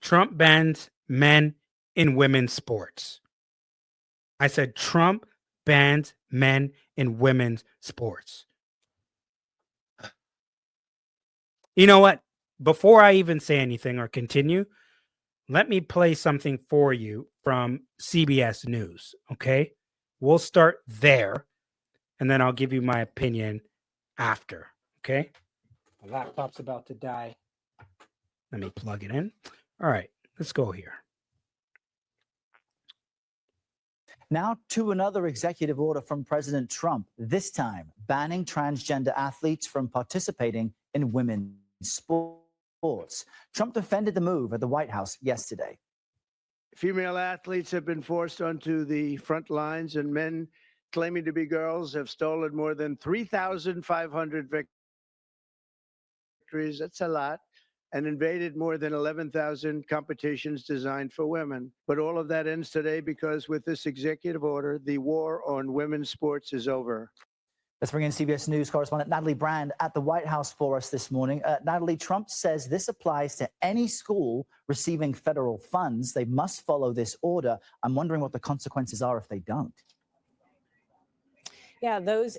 Trump bans men in women's sports. I said Trump bans men in women's sports. You know what? Before I even say anything or continue, let me play something for you from CBS News. Okay. We'll start there and then I'll give you my opinion after. Okay. My laptop's about to die. Let me plug it in. All right. Let's go here. Now to another executive order from President Trump, this time banning transgender athletes from participating in women's sports. Trump defended the move at the White House yesterday. Female athletes have been forced onto the front lines, and men claiming to be girls have stolen more than 3,500 victories. That's a lot. And invaded more than 11,000 competitions designed for women. But all of that ends today because with this executive order, the war on women's sports is over. Let's bring in CBS News correspondent Natalie Brand at the White House for us this morning. Natalie, Trump says this applies to any school receiving federal funds. They must follow this order. I'm wondering what the consequences are if they don't. Yeah, those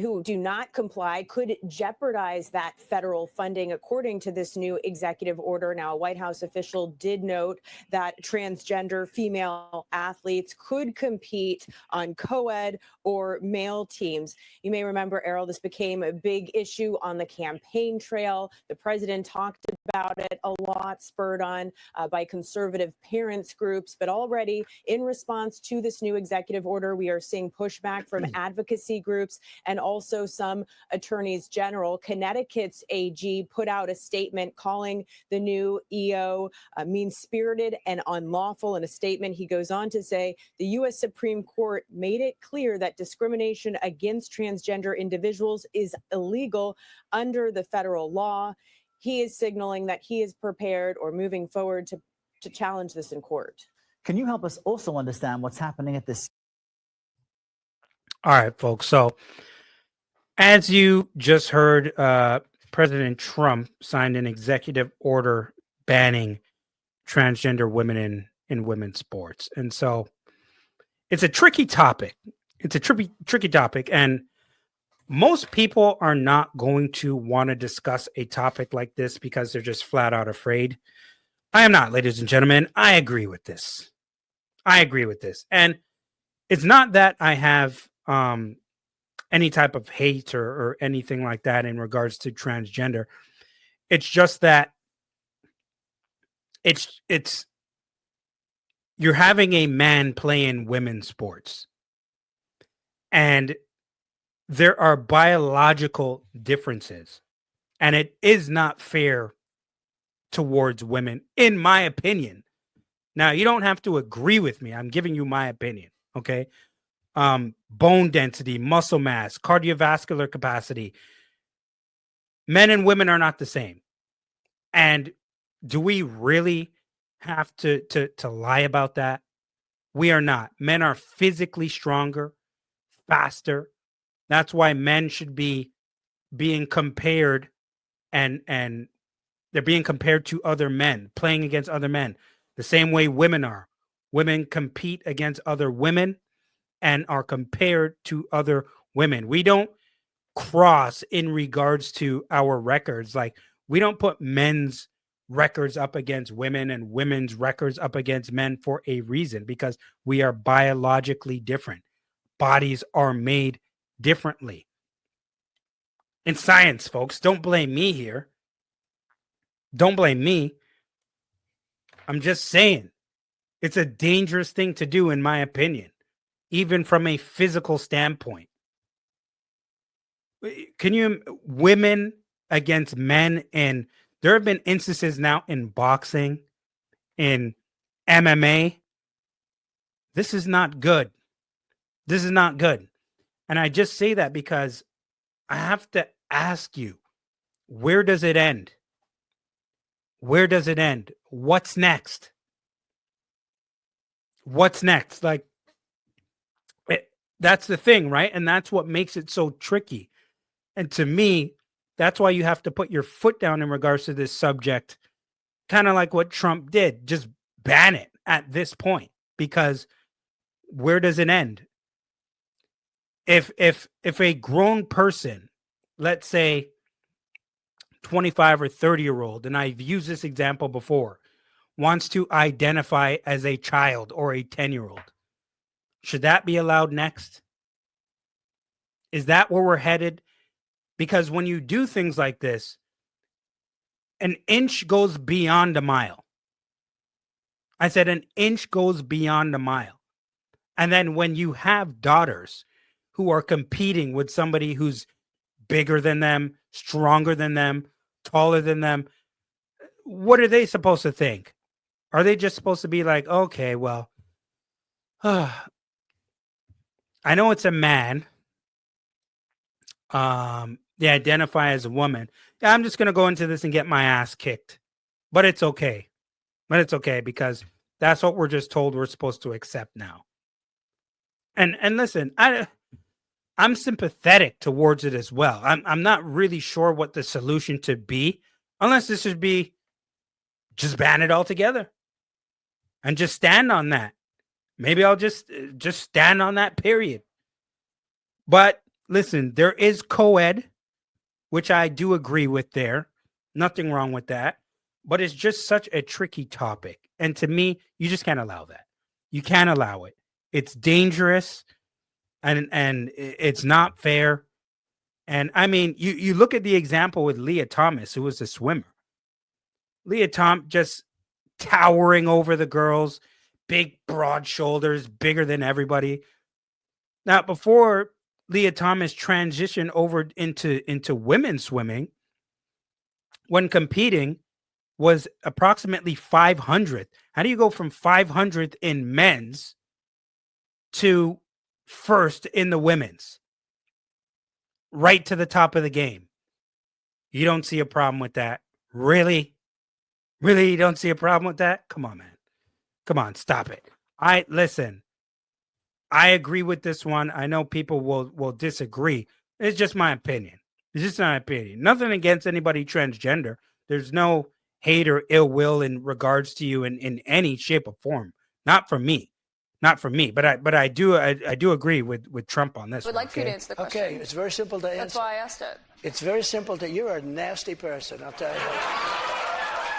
who do not comply could jeopardize that federal funding, according to this new executive order. Now, a White House official did note that transgender female athletes could compete on co-ed or male teams. You may remember, Errol, this became a big issue on the campaign trail. The president talked about it a lot, spurred on by conservative parents groups. But already, in response to this new executive order, we are seeing pushback from advocacy groups and also some attorneys general. Connecticut's AG put out a statement calling the new EO mean-spirited and unlawful. In a statement, he goes on to say the U.S. Supreme Court made it clear that discrimination against transgender individuals is illegal under the federal law. He is signaling that he is prepared or moving forward to challenge this in court. Can you help us also understand what's happening at this? All right, folks. So as you just heard, President Trump signed an executive order banning transgender women in women's sports. And so it's a tricky topic. It's a tricky topic. And most people are not going to want to discuss a topic like this because they're just flat out afraid. I am not, ladies and gentlemen. I agree with this. And it's not that I have any type of hate or anything like that in regards to transgender. It's just that it's you're having a man playing women's sports, and there are biological differences, and it is not fair towards women, in my opinion. Now, you don't have to agree with me. I'm giving you my opinion, okay? Bone density, muscle mass, cardiovascular capacity. Men and women are not the same. And do we really have to lie about that? We are not. Men are physically stronger, faster. That's why men should be being compared and they're being compared to other men, playing against other men, the same way women are. Women compete against other women and are compared to other women. We don't cross in regards to our records. Like, we don't put men's records up against women and women's records up against men for a reason, because we are biologically different. Bodies are made differently. In science, folks, don't blame me here. Don't blame me. I'm just saying it's a dangerous thing to do, in my opinion, even from a physical standpoint. Women against men, and there have been instances now in boxing, in MMA. This is not good. This is not good. And I just say that because I have to ask you, where does it end? Where does it end? What's next? What's next? Like, that's the thing, right? And that's what makes it so tricky. And to me, that's why you have to put your foot down in regards to this subject kind of like what Trump did, just ban it at this point, because where does it end? If a grown person, let's say 25 or 30-year-old, and I've used this example before, wants to identify as a child or a 10-year-old, should that be allowed next? Is that where we're headed? Because when you do things like this, an inch goes beyond a mile. I said an inch goes beyond a mile. And then when you have daughters who are competing with somebody who's bigger than them, stronger than them, taller than them, what are they supposed to think? Are they just supposed to be like, okay, well, I know it's a man. They identify as a woman. Yeah, I'm just gonna go into this and get my ass kicked. But it's okay. But it's okay, because that's what we're just told we're supposed to accept now. And listen, I'm sympathetic towards it as well. I'm not really sure what the solution to be, unless this should be just ban it altogether and just stand on that. Maybe I'll just stand on that, period. But listen, there is co-ed, which I do agree with there. Nothing wrong with that. But it's just such a tricky topic. And to me, you just can't allow that. You can't allow it. It's dangerous, and it's not fair. And I mean, you look at the example with Leah Thomas, who was a swimmer. Leah Thomas just towering over the girls, big, broad shoulders, bigger than everybody. Now, before Leah Thomas transitioned over into women's swimming, when competing, was approximately 500th. How do you go from 500th in men's to first in the women's? Right to the top of the game. You don't see a problem with that? Really? Really, you don't see a problem with that? Come on, man. Come on, stop it. Listen. I agree with this one. I know people will disagree. It's just my opinion. It's just my opinion. Nothing against anybody transgender. There's no hate or ill will in regards to you in any shape or form. Not from me. Not from me. But I do agree with Trump on this. I would like for you to answer the question. Okay, it's very simple to answer. That's why I asked it. It's very simple to. You're a nasty person, I'll tell you.